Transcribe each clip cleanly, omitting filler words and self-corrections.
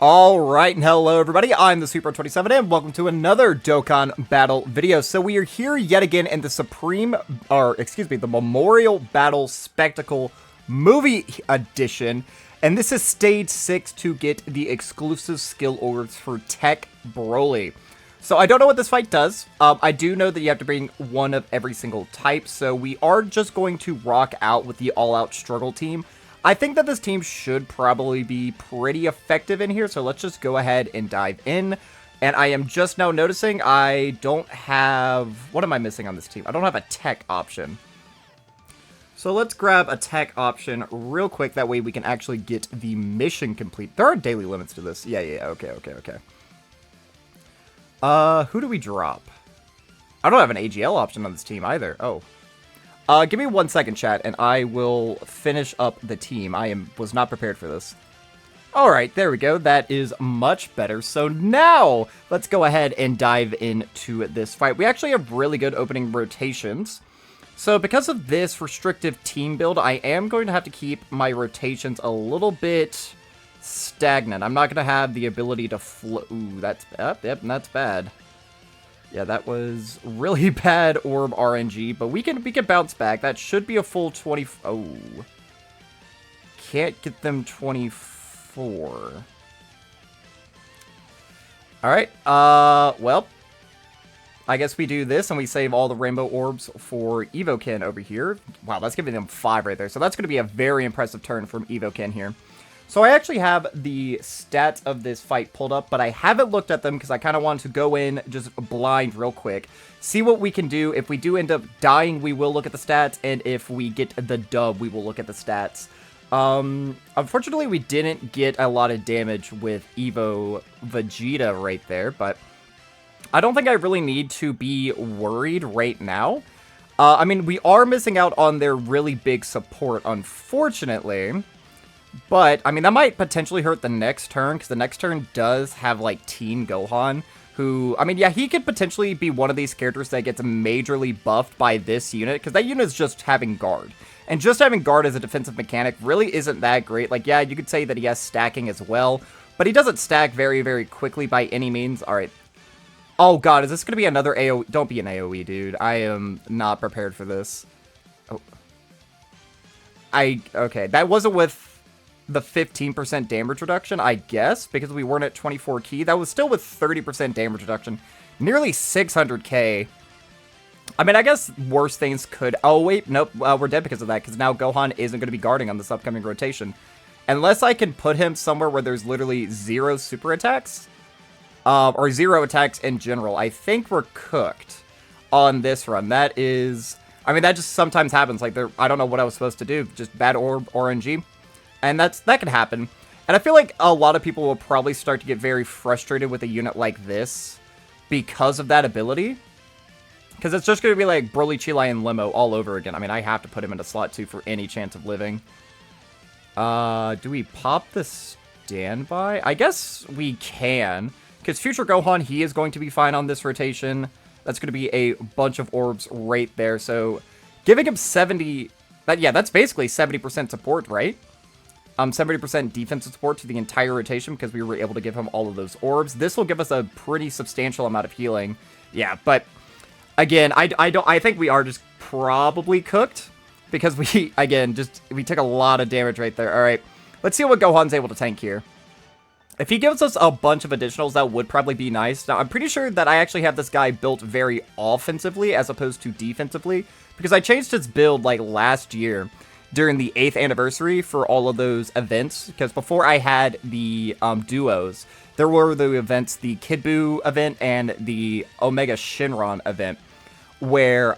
Alright, and hello everybody, I'm the Super27 and welcome to another Dokkan Battle video. So we are here yet again in the Memorial Battle Spectacle Movie Edition. And this is Stage 6 to get the exclusive skill orbs for Tech BROLY. So I don't know what this fight does. I do know that you have to bring one of every single type. So we are just going to rock out with the all-out struggle team. I think that this team should probably be pretty effective in here, so let's just go ahead and dive in. And I am just now noticing I don't have... What am I missing on this team? I don't have a tech option. So let's grab a tech option real quick, that way we can actually get the mission complete. There are daily limits to this. Yeah, okay. Who do we drop? I don't have an AGL option on this team either. Oh. Give me 1 second, chat, and I will finish up the team. Was not prepared for this. Alright, there we go. That is much better. So now, let's go ahead and dive into this fight. We actually have really good opening rotations. So because of this restrictive team build, I am going to have to keep my rotations a little bit stagnant. I'm not going to have the ability to float. Ooh, that's bad. Yeah, that was really bad orb RNG, but we can bounce back. That should be a full 20. Oh, can't get them 24. All right. Well, I guess we do this and we save all the rainbow orbs for Evoken over here. Wow, that's giving them 5 right there. So that's going to be a very impressive turn from Evoken here. So I actually have the stats of this fight pulled up, but I haven't looked at them because I kind of want to go in just blind real quick. See what we can do. If we do end up dying, we will look at the stats, and if we get the dub, we will look at the stats. Unfortunately, we didn't get a lot of damage with Evo Vegeta right there, but I don't think I really need to be worried right now. I mean, we are missing out on their really big support, unfortunately. But, I mean, that might potentially hurt the next turn, because the next turn does have, like, Teen Gohan, who, I mean, yeah, he could potentially be one of these characters that gets majorly buffed by this unit, because that unit is just having guard. And just having guard as a defensive mechanic really isn't that great. Like, yeah, you could say that he has stacking as well, but he doesn't stack very, very quickly by any means. Alright. Oh, God, is this going to be another AoE? Don't be an AoE, dude. I am not prepared for this. Oh. Okay, that wasn't with the 15% damage reduction, I guess, because we weren't at 24 key. That was still with 30% damage reduction. Nearly 600k. I mean, I guess worse things could... Oh, wait, nope, we're dead because of that, because now Gohan isn't going to be guarding on this upcoming rotation. Unless I can put him somewhere where there's literally 0 super attacks, or 0 attacks in general, I think we're cooked on this run. That is... I mean, that just sometimes happens. Like, I don't know what I was supposed to do. Just bad orb RNG. And that can happen. And I feel like a lot of people will probably start to get very frustrated with a unit like this because of that ability. Because it's just going to be like Broly, Chile, and Limo all over again. I mean, I have to put him into slot 2 for any chance of living. Do we pop the standby? I guess we can. Because Future Gohan, he is going to be fine on this rotation. That's going to be a bunch of orbs right there. So giving him 70... yeah, that's basically 70% support, right? 70% defensive support to the entire rotation because we were able to give him all of those orbs. This will give us a pretty substantial amount of healing. Yeah, but again, I think we are just probably cooked because we took a lot of damage right there. All right, let's see what Gohan's able to tank here. If he gives us a bunch of additionals, that would probably be nice. Now, I'm pretty sure that I actually have this guy built very offensively as opposed to defensively because I changed his build like last year during the 8th anniversary for all of those events, because before I had the duos, there were the events, the Kid Buu event and the Omega Shinron event, where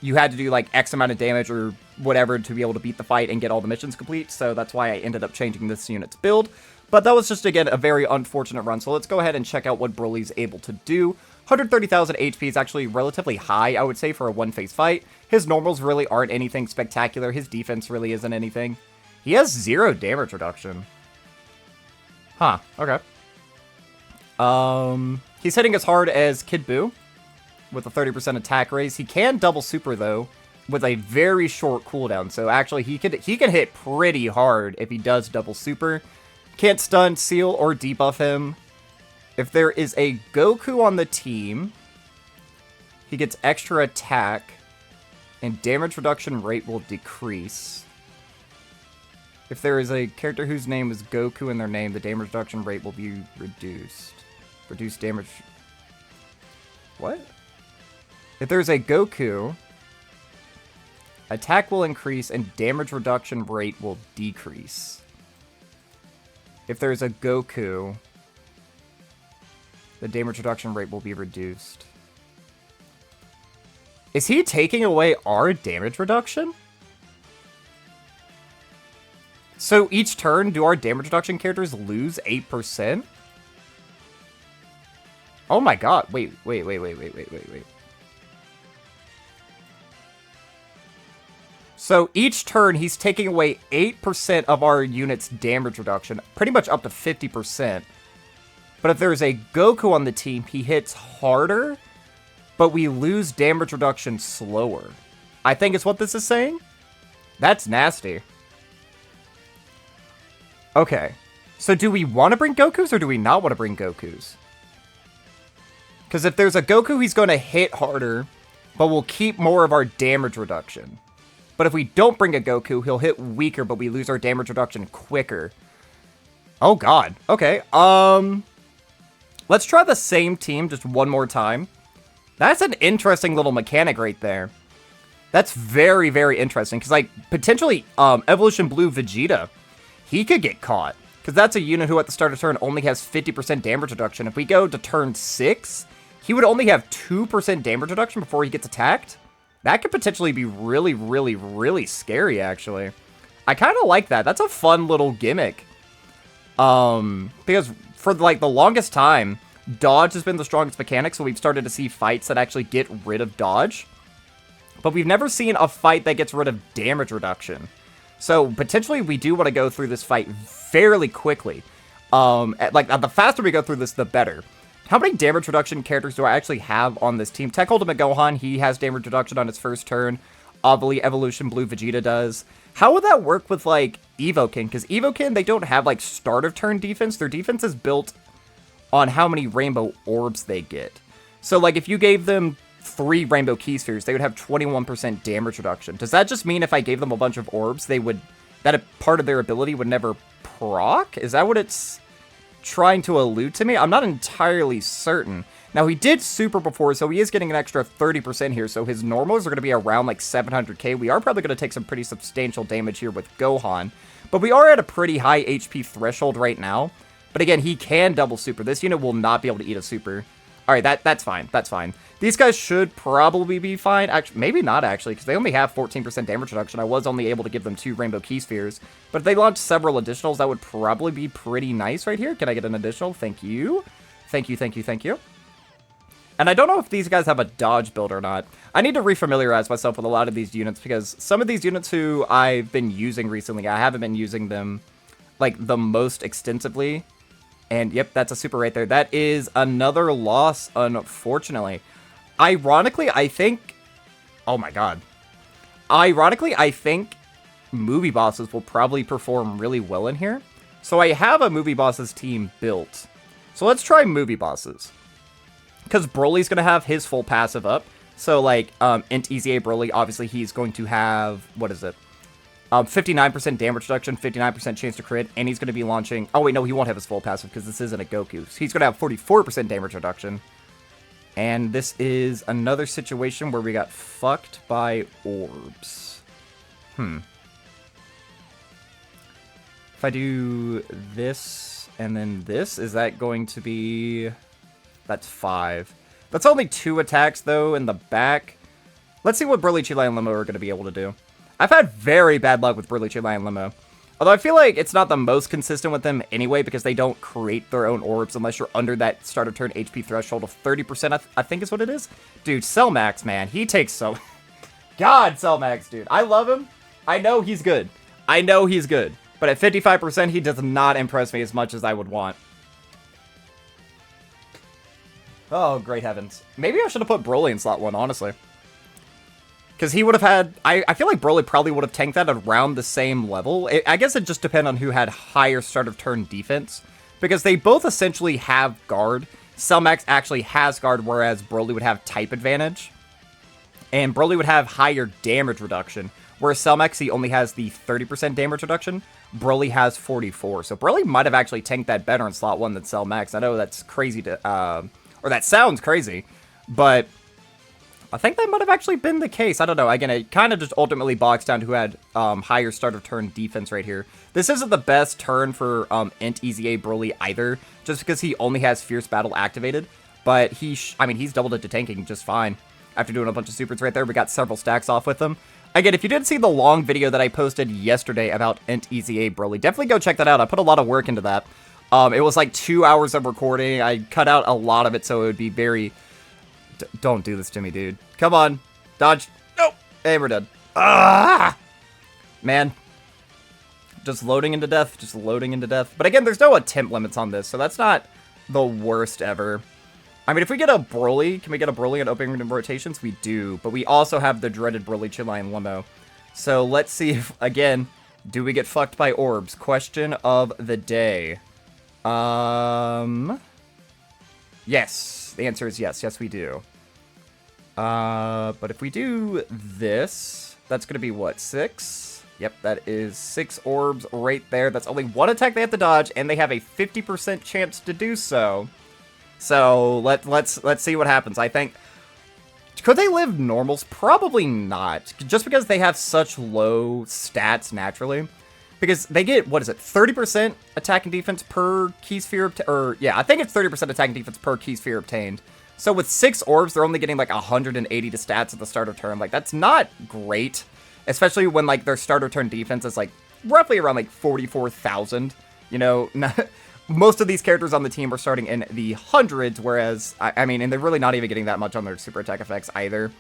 you had to do like X amount of damage or whatever to be able to beat the fight and get all the missions complete, so that's why I ended up changing this unit's build. But that was just, again, a very unfortunate run, so let's go ahead and check out what Broly's able to do. 130,000 HP is actually relatively high, I would say, for a one-phase fight. His normals really aren't anything spectacular. His defense really isn't anything. He has 0 damage reduction. Huh, okay. He's hitting as hard as Kid Buu with a 30% attack raise. He can double super, though, with a very short cooldown. So, actually, he can hit pretty hard if he does double super. Can't stun, seal, or debuff him. If there is a Goku on the team, he gets extra attack, and damage reduction rate will decrease. If there is a character whose name is Goku in their name, the damage reduction rate will be reduced. Reduce damage... What? If there's a Goku, attack will increase and damage reduction rate will decrease. If there's a Goku, the damage reduction rate will be reduced. Is he taking away our damage reduction? So each turn, do our damage reduction characters lose 8%? Oh my god, wait. So each turn, he's taking away 8% of our unit's damage reduction, pretty much up to 50%. But if there's a Goku on the team, he hits harder, but we lose damage reduction slower. I think is what this is saying. That's nasty. Okay, so do we want to bring Gokus or do we not want to bring Gokus? Because if there's a Goku, he's going to hit harder, but we'll keep more of our damage reduction. But if we don't bring a Goku, he'll hit weaker, but we lose our damage reduction quicker. Oh god. Okay, let's try the same team just one more time. That's an interesting little mechanic right there. That's very, very interesting. Because, like, potentially, Evolution Blue Vegeta, he could get caught. Because that's a unit who at the start of turn only has 50% damage reduction. If we go to turn 6, he would only have 2% damage reduction before he gets attacked. That could potentially be really, really, really scary, actually. I kind of like that. That's a fun little gimmick. Because for, like, the longest time, dodge has been the strongest mechanic, so we've started to see fights that actually get rid of dodge. But we've never seen a fight that gets rid of damage reduction. So, potentially, we do want to go through this fight fairly quickly. The faster we go through this, the better. How many damage reduction characters do I actually have on this team? Tech Ultimate Gohan, he has damage reduction on his first turn. Obviously, Evolution Blue Vegeta does. How would that work with, like, Evokin? Because Evokin, they don't have, like, start of turn defense. Their defense is built on how many rainbow orbs they get. So, like, if you gave them 3 rainbow key spheres, they would have 21% damage reduction. Does that just mean if I gave them a bunch of orbs, they would... that a part of their ability would never proc? Is that what it's trying to allude to me? I'm not entirely certain. Now, he did super before, so he is getting an extra 30% here, so his normals are going to be around, like, 700k. We are probably going to take some pretty substantial damage here with Gohan, but we are at a pretty high HP threshold right now. But again, he can double super. This unit will not be able to eat a super. Alright, that's fine. That's fine. These guys should probably be fine. Actually, maybe not, actually, because they only have 14% damage reduction. I was only able to give them 2 rainbow key spheres. But if they launch several additionals, that would probably be pretty nice right here. Can I get an additional? Thank you. Thank you, thank you, thank you. And I don't know if these guys have a dodge build or not. I need to refamiliarize myself with a lot of these units, because some of these units who I've been using recently, I haven't been using them, like, the most extensively. And, yep, that's a super right there. That is another loss, unfortunately. Ironically, I think... oh my god. Ironically, I think movie bosses will probably perform really well in here. So I have a movie bosses team built. So let's try movie bosses. Because Broly's going to have his full passive up. So, like, Int EZA Broly, obviously he's going to have... what is it? 59% damage reduction, 59% chance to crit, and he's going to be launching... oh, wait, no, he won't have his full passive because this isn't a Goku. So he's going to have 44% damage reduction. And this is another situation where we got fucked by orbs. If I do this and then this, is that going to be... that's 5. That's only 2 attacks, though, in the back. Let's see what Broly, Chile, and Limo are going to be able to do. I've had very bad luck with Broly, Chile, and Limo. Although I feel like it's not the most consistent with them anyway, because they don't create their own orbs unless you're under that start of turn HP threshold of 30%, I think is what it is. Dude, Cellmax, man, he takes so... god, Cellmax, dude. I love him. I know he's good. I know he's good. But at 55%, he does not impress me as much as I would want. Oh, great heavens. Maybe I should have put Broly in slot 1, honestly. Because he would have had... I feel like Broly probably would have tanked that at around the same level. I guess it just depends on who had higher start of turn defense. Because they both essentially have guard. Cell Max actually has guard, whereas Broly would have type advantage. And Broly would have higher damage reduction. Whereas Cell Max, he only has the 30% damage reduction. Broly has 44. So Broly might have actually tanked that better in slot 1 than Cell Max. I know that's crazy to... or that sounds crazy. But... I think that might have actually been the case. I don't know. Again, it kind of just ultimately bogs down to who had higher start of turn defense right here. This isn't the best turn for Int EZA Broly either, just because he only has Fierce Battle activated. But I mean, he's doubled it to tanking just fine. After doing a bunch of supers right there, we got several stacks off with him. Again, if you didn't see the long video that I posted yesterday about Int EZA Broly, definitely go check that out. I put a lot of work into that. It was like 2 hours of recording. I cut out a lot of it, so it would be very... Don't do this to me, dude. Come on. Dodge. Nope. Hey, we're dead. Ah! Man. Just loading into death. Just loading into death. But again, there's no attempt limits on this, so that's not the worst ever. I mean, if we get a Broly, can we get a Broly on opening rotations? We do. But we also have the dreaded Broly Chilean Limo. So let's see if, again, do we get fucked by orbs? Question of the day. Yes. The answer is yes. Yes, we do. But if we do this, that's going to be what, 6? Yep, that is 6 orbs right there. That's only one attack they have to dodge, and they have a 50% chance to do so. So let's see what happens. I think, could they live normals? Probably not, just because they have such low stats naturally. Because they get, what is it, 30% attack and defense per key sphere, or yeah, I think it's 30% attack and defense per key sphere obtained. So with 6 orbs, they're only getting like 180 to stats at the start of turn. Like, that's not great, especially when like their starter turn defense is like roughly around like 44,000. You know, most of these characters on the team are starting in the hundreds, whereas, I mean, and they're really not even getting that much on their super attack effects either.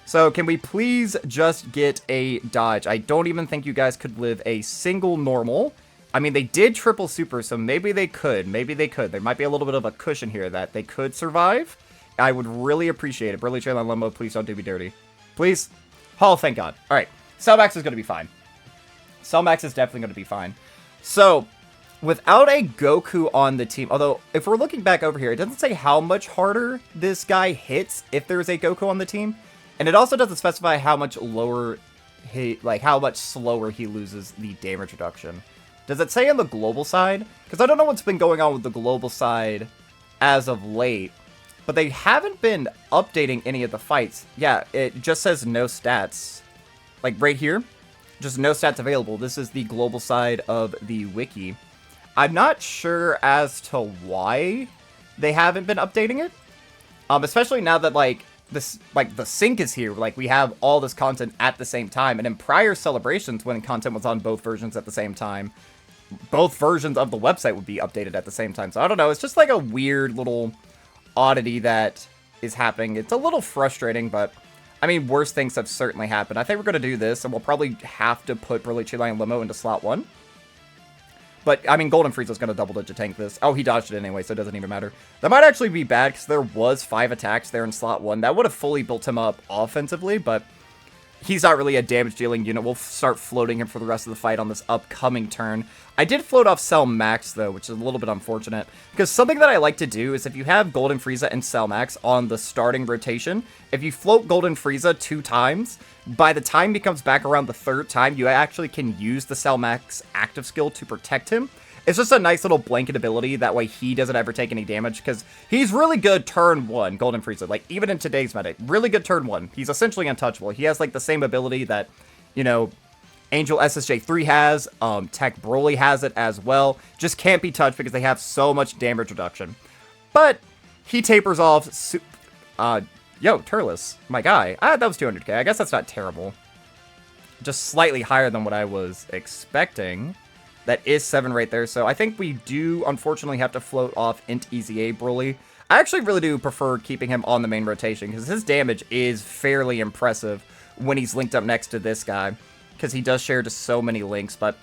So can we please just get a dodge? I don't even think you guys could live a single normal. I mean, they did triple super, so maybe they could. Maybe they could. There might be a little bit of a cushion here that they could survive. I would really appreciate it. Broly Chilean Limo, please don't do me dirty. Please. Oh, thank God. All right. Cell Max is going to be fine. Cell Max is definitely going to be fine. So, without a Goku on the team, although if we're looking back over here, it doesn't say how much harder this guy hits if there's a Goku on the team. And it also doesn't specify how much lower how much slower he loses the damage reduction. Does it say on the global side? Because I don't know what's been going on with the global side as of late, but they haven't been updating any of the fights. Yeah, it just says no stats. Like right here, just no stats available. This is the global side of the wiki. I'm not sure as to why they haven't been updating it. Especially now that the sync is here, like we have all this content at the same time, and in prior celebrations when content was on both versions at the same time, both versions of the website would be updated at the same time. So I don't know, it's just like a weird little oddity that is happening. It's a little frustrating, but I mean, worse things have certainly happened. I think we're going to do this, and we'll probably have to put Broly Chilean Limo into slot 1. But, I mean, Golden Frieza's going to double-digit tank this. Oh, he dodged it anyway, so it doesn't even matter. That might actually be bad, because there was 5 attacks there in slot 1. That would have fully built him up offensively, but he's not really a damage-dealing unit. We'll start floating him for the rest of the fight on this upcoming turn. I did float off Cell Max, though, which is a little bit unfortunate, because something that I like to do is if you have Golden Frieza and Cell Max on the starting rotation, if you float Golden Frieza 2 times, by the time he comes back around the 3rd time, you actually can use the Cell Max active skill to protect him. It's just a nice little blanket ability, that way he doesn't ever take any damage, because he's really good turn 1, Golden Frieza, like, even in today's meta, really good turn 1. He's essentially untouchable. He has, like, the same ability that, you know, Angel SSJ 3 has, Tech Broly has it as well, just can't be touched because they have so much damage reduction. But he tapers off, yo, Turles, my guy, that was 200k, I guess that's not terrible. Just slightly higher than what I was expecting. That is 7 right there, so I think we do, unfortunately, have to float off Int EZA Broly. I actually really do prefer keeping him on the main rotation, because his damage is fairly impressive when he's linked up next to this guy, because he does share just so many links, but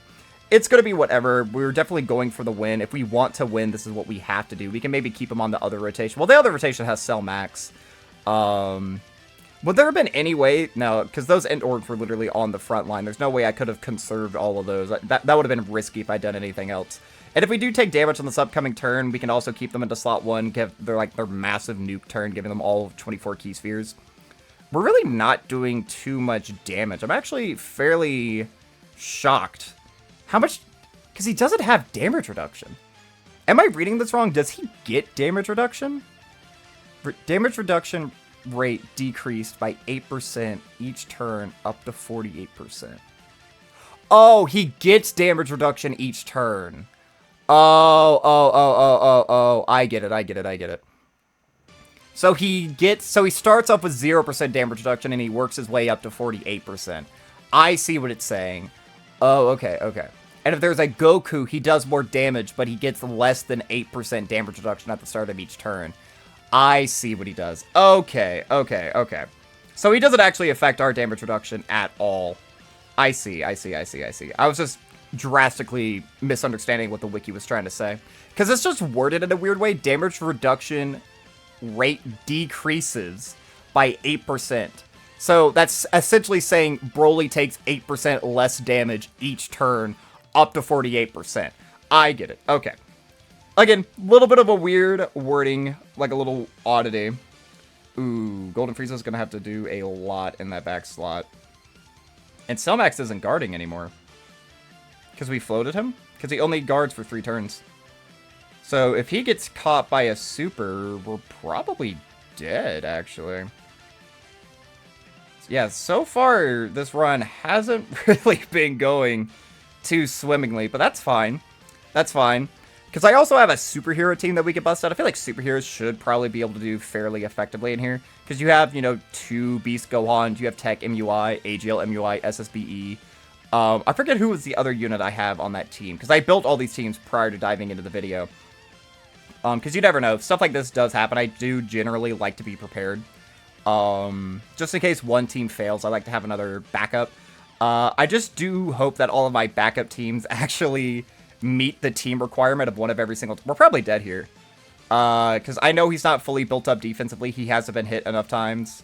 it's going to be whatever. We're definitely going for the win. If we want to win, this is what we have to do. We can maybe keep him on the other rotation. Well, the other rotation has Cell Max. Would there have been any way? No, because those end orbs were literally on the front line. There's no way I could have conserved all of those. That would have been risky if I'd done anything else. And if we do take damage on this upcoming turn, we can also keep them into slot 1, give their massive nuke turn, giving them all 24 key spheres. We're really not doing too much damage. I'm actually fairly shocked. How much? Because he doesn't have damage reduction. Am I reading this wrong? Does he get damage reduction? Damage reduction rate decreased by 8% each turn up to 48%. Oh, he gets damage reduction each turn. Oh, I get it. So he starts off with 0% damage reduction and he works his way up to 48%. I see what it's saying. Oh, okay. And if there's a Goku, he does more damage, but he gets less than 8% damage reduction at the start of each turn. I see what he does. Okay. So he doesn't actually affect our damage reduction at all. I see. I was just drastically misunderstanding what the wiki was trying to say. Because it's just worded in a weird way. Damage reduction rate decreases by 8%. So that's essentially saying Broly takes 8% less damage each turn, up to 48%. I get it. Okay. Again, a little bit of a weird wording, like a little oddity. Ooh, Golden Frieza's gonna have to do a lot in that back slot. And Selmax isn't guarding anymore. Because we floated him? Because he only guards for 3 turns. So if he gets caught by a super, we're probably dead, actually. Yeah, so far, this run hasn't really been going too swimmingly, but that's fine. That's fine. Because I also have a superhero team that we can bust out. I feel like superheroes should probably be able to do fairly effectively in here. Because you have, 2 Beast Gohans, you have Tech MUI, AGL MUI, SSBE. I forget who was the other unit I have on that team. Because I built all these teams prior to diving into the video. Because you never know. Stuff like this does happen. I do generally like to be prepared. Just in case one team fails, I like to have another backup. I just do hope that all of my backup teams actually meet the team requirement of one of every single... We're probably dead here. Because I know he's not fully built up defensively. He hasn't been hit enough times.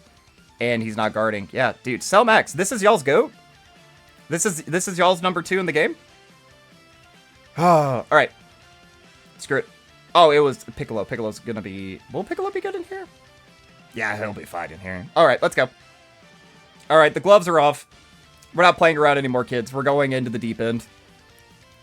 And he's not guarding. Yeah, dude. Selmax, this is y'all's GOAT? This is y'all's number 2 in the game? Alright. Screw it. Oh, it was Piccolo. Piccolo's gonna be... Will Piccolo be good in here? Yeah, he'll be fine in here. Alright, let's go. Alright, the gloves are off. We're not playing around anymore, kids. We're going into the deep end.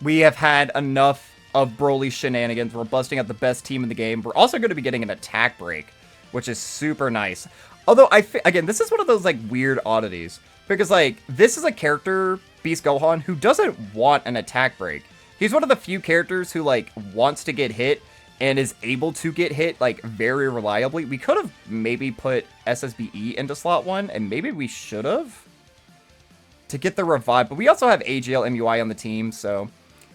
We have had enough of Broly shenanigans. We're busting out the best team in the game. We're also going to be getting an attack break, which is super nice. Although, again, this is one of those, weird oddities. Because, this is a character, Beast Gohan, who doesn't want an attack break. He's one of the few characters who, wants to get hit and is able to get hit, very reliably. We could have maybe put SSBE into slot 1, and maybe we should have to get the revive. But we also have AGL MUI on the team, so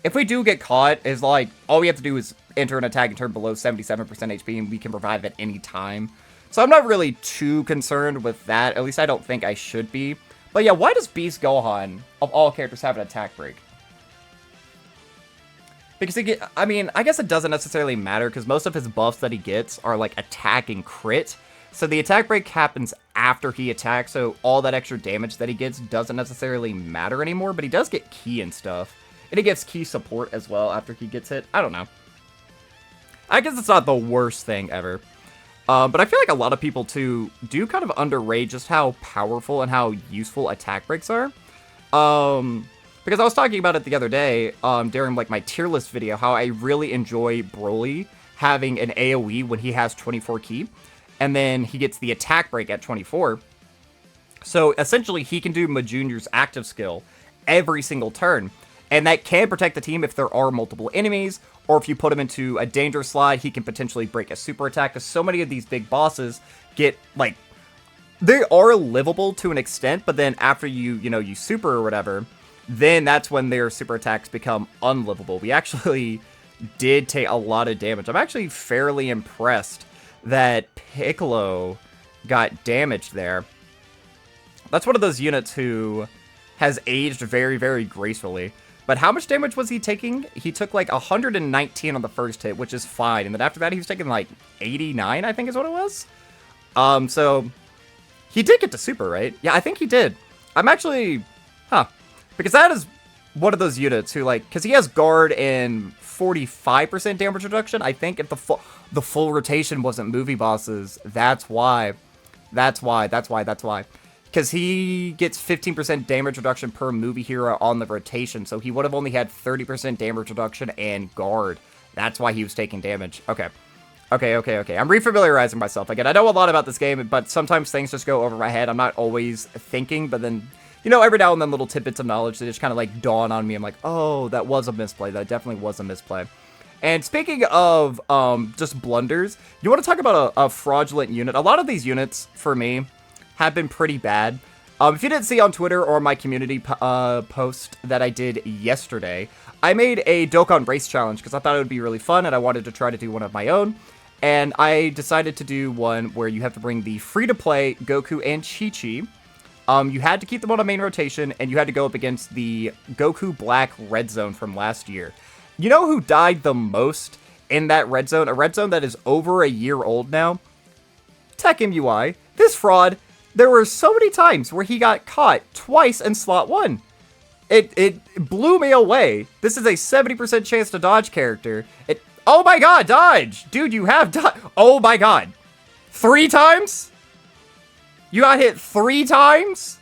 if we do get caught, it's all we have to do is enter an attack and turn below 77% HP, and we can revive at any time. So I'm not really too concerned with that. At least I don't think I should be. But yeah, why does Beast Gohan, of all characters, have an attack break? Because I guess it doesn't necessarily matter, because most of his buffs that he gets are, attack and crit. So the attack break happens after he attacks, so all that extra damage that he gets doesn't necessarily matter anymore, but he does get key and stuff. And he gets key support as well after he gets hit. I don't know. I guess it's not the worst thing ever. But I feel like a lot of people, too, do kind of underrate just how powerful and how useful attack breaks are. Because I was talking about it the other day, during, my tier list video, how I really enjoy Broly having an AoE when he has 24 key. And then he gets the attack break at 24. So, essentially, he can do Majunior's active skill every single turn. And that can protect the team if there are multiple enemies, or if you put him into a danger slot, he can potentially break a super attack, because so many of these big bosses get, they are livable to an extent, but then after you super or whatever, then that's when their super attacks become unlivable. We actually did take a lot of damage. I'm actually fairly impressed that Piccolo got damaged there. That's one of those units who has aged very, very gracefully. But how much damage was he taking? He took 119 on the first hit, which is fine. And then after that, he was taking 89, I think is what it was. So He did get to super, right? Yeah, I think he did. I'm actually... Huh. Because that is one of those units who, like... Because he has guard and 45% damage reduction. I think if the full rotation wasn't movie bosses, that's why. That's why. Because he gets 15% damage reduction per movie hero on the rotation. So he would have only had 30% damage reduction and guard. That's why he was taking damage. Okay. Okay. I'm refamiliarizing myself. Again, I know a lot about this game, but sometimes things just go over my head. I'm not always thinking, but then, you know, every now and then little tidbits of knowledge that just kind of like dawn on me. I'm like, oh, that was a misplay. That definitely was a misplay. And speaking of just blunders, you want to talk about a fraudulent unit. A lot of these units, for me, have been pretty bad. If you didn't see on Twitter or my community post that I did yesterday, I made a Dokkan race challenge because I thought it would be really fun and I wanted to try to do one of my own. And I decided to do one where you have to bring the free-to-play Goku and Chi-Chi. You had to keep them on a main rotation, and you had to go up against the Goku Black Red Zone from last year. You know who died the most in that red zone? A red zone that is over a year old now? Tech MUI. This fraud, there were so many times where he got caught twice in slot 1. It blew me away. This is a 70% chance to dodge character. Oh my god, dodge! Dude, you have dodge. Oh my god. 3 times? You got hit 3 times?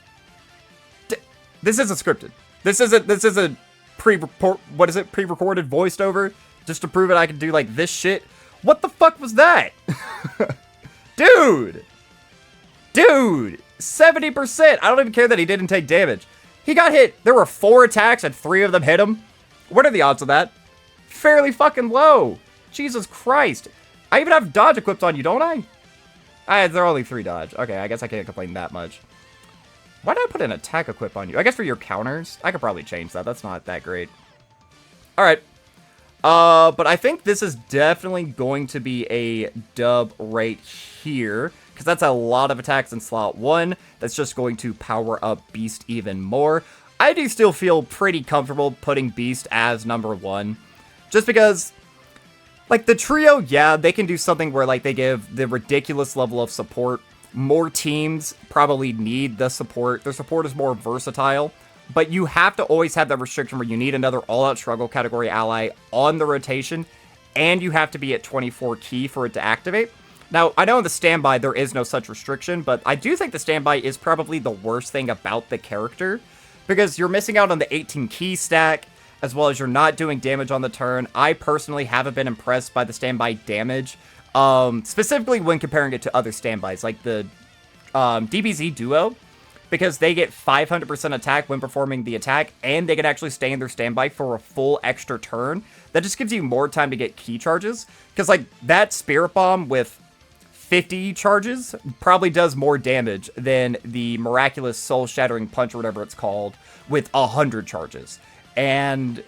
This isn't scripted. This isn't pre-recorded voiced over just to prove it I can do like this shit. What the fuck was that? Dude, 70%. I don't even care that he didn't take damage. He got hit. There were 4 attacks and 3 of them hit him. What are the odds of that? Fairly fucking low. Jesus Christ. I even have dodge equipped on you, don't I? There are only 3 dodge. Okay, I guess I can't complain that much. Why did I put an attack equip on you? I guess for your counters. I could probably change that. That's not that great. Alright. But I think this is definitely going to be a dub right here. Because that's a lot of attacks in slot 1. That's just going to power up Beast even more. I do still feel pretty comfortable putting Beast as number 1. Just because, like, the trio, yeah, they can do something where, like, they give the ridiculous level of support. More teams probably need the support. Their support is more versatile. But you have to always have that restriction where you need another all-out struggle category ally on the rotation. And you have to be at 24 key for it to activate. Now, I know in the standby there is no such restriction, but I do think the standby is probably the worst thing about the character. Because you're missing out on the 18 key stack, as well as you're not doing damage on the turn. I personally haven't been impressed by the standby damage. Specifically when comparing it to other standbys, like the DBZ Duo, because they get 500% attack when performing the attack, and they can actually stay in their standby for a full extra turn. That just gives you more time to get key charges, because like that Spirit Bomb with 50 charges probably does more damage than the Miraculous Soul Shattering Punch or whatever it's called with 100 charges. And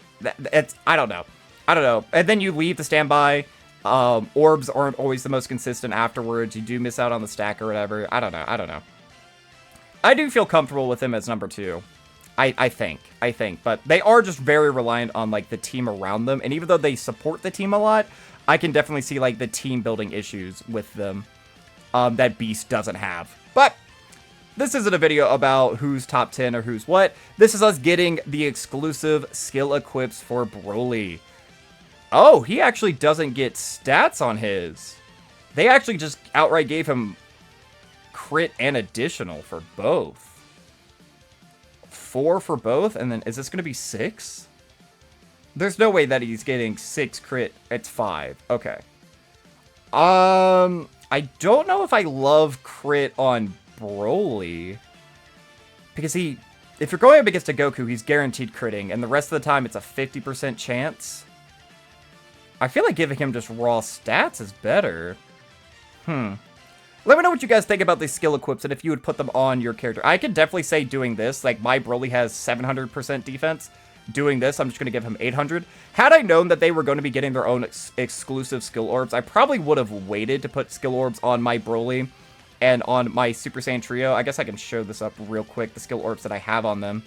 it's, I don't know. And then you leave the standby. Orbs aren't always the most consistent afterwards. You do miss out on the stack or whatever. I don't know. I do feel comfortable with him as number 2. I think. But they are just very reliant on, like, the team around them. And even though they support the team a lot, I can definitely see, like, the team building issues with them that Beast doesn't have. But this isn't a video about who's top 10 or who's what. This is us getting the exclusive skill equips for BROLY. Oh, he actually doesn't get stats on his. They actually just outright gave him crit and additional for both. 4 for both, and then is this going to be 6? There's no way that he's getting 6 crit. It's 5. Okay. I don't know if I love crit on BROLY. Because if you're going up against a Goku, he's guaranteed critting, and the rest of the time it's a 50% chance. I feel like giving him just raw stats is better. Let me know what you guys think about these skill equips and if you would put them on your character. I could definitely say doing this, like my BROLY has 700% defense. Doing this, I'm just going to give him 800. Had I known that they were going to be getting their own exclusive skill orbs, I probably would have waited to put skill orbs on my BROLY and on my Super Saiyan Trio. I guess I can show this up real quick, the skill orbs that I have on them.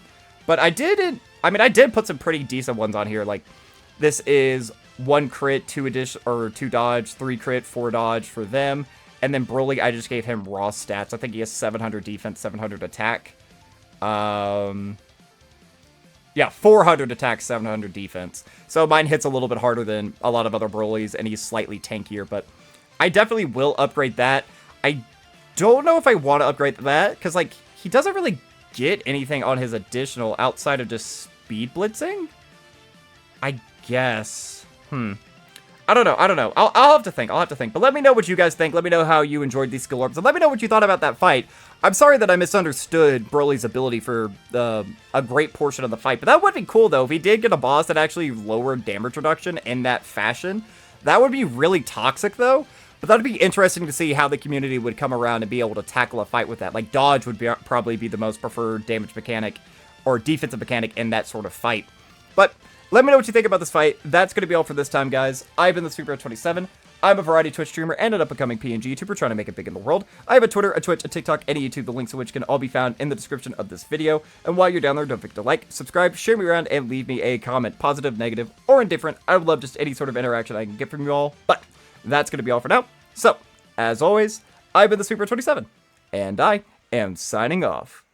But I did put some pretty decent ones on here. Like, this is 1 crit, 2 addition, or 2 dodge, 3 crit, 4 dodge for them. And then Broly, I just gave him raw stats. I think he has 700 defense, 700 attack. Yeah, 400 attack, 700 defense. So mine hits a little bit harder than a lot of other Brolys, and he's slightly tankier, but I definitely will upgrade that. I don't know if I want to upgrade that, because, like, he doesn't really get anything on his additional outside of just speed blitzing? I guess. I don't know. I'll have to think. But let me know what you guys think. Let me know how you enjoyed these skill orbs. And let me know what you thought about that fight. I'm sorry that I misunderstood Broly's ability for a great portion of the fight. But that would be cool, though. If he did get a boss that actually lowered damage reduction in that fashion, that would be really toxic, though. But that would be interesting to see how the community would come around and be able to tackle a fight with that. Like, dodge would probably be the most preferred damage mechanic or defensive mechanic in that sort of fight. But let me know what you think about this fight. That's going to be all for this time, guys. I've been the Super27. I'm a variety Twitch streamer and an up-and-coming PNG YouTuber trying to make it big in the world. I have a Twitter, a Twitch, a TikTok, and a YouTube, the links of which can all be found in the description of this video. And while you're down there, don't forget to like, subscribe, share me around, and leave me a comment, positive, negative, or indifferent. I would love just any sort of interaction I can get from you all. But that's going to be all for now. So, as always, I've been the Super27, and I am signing off.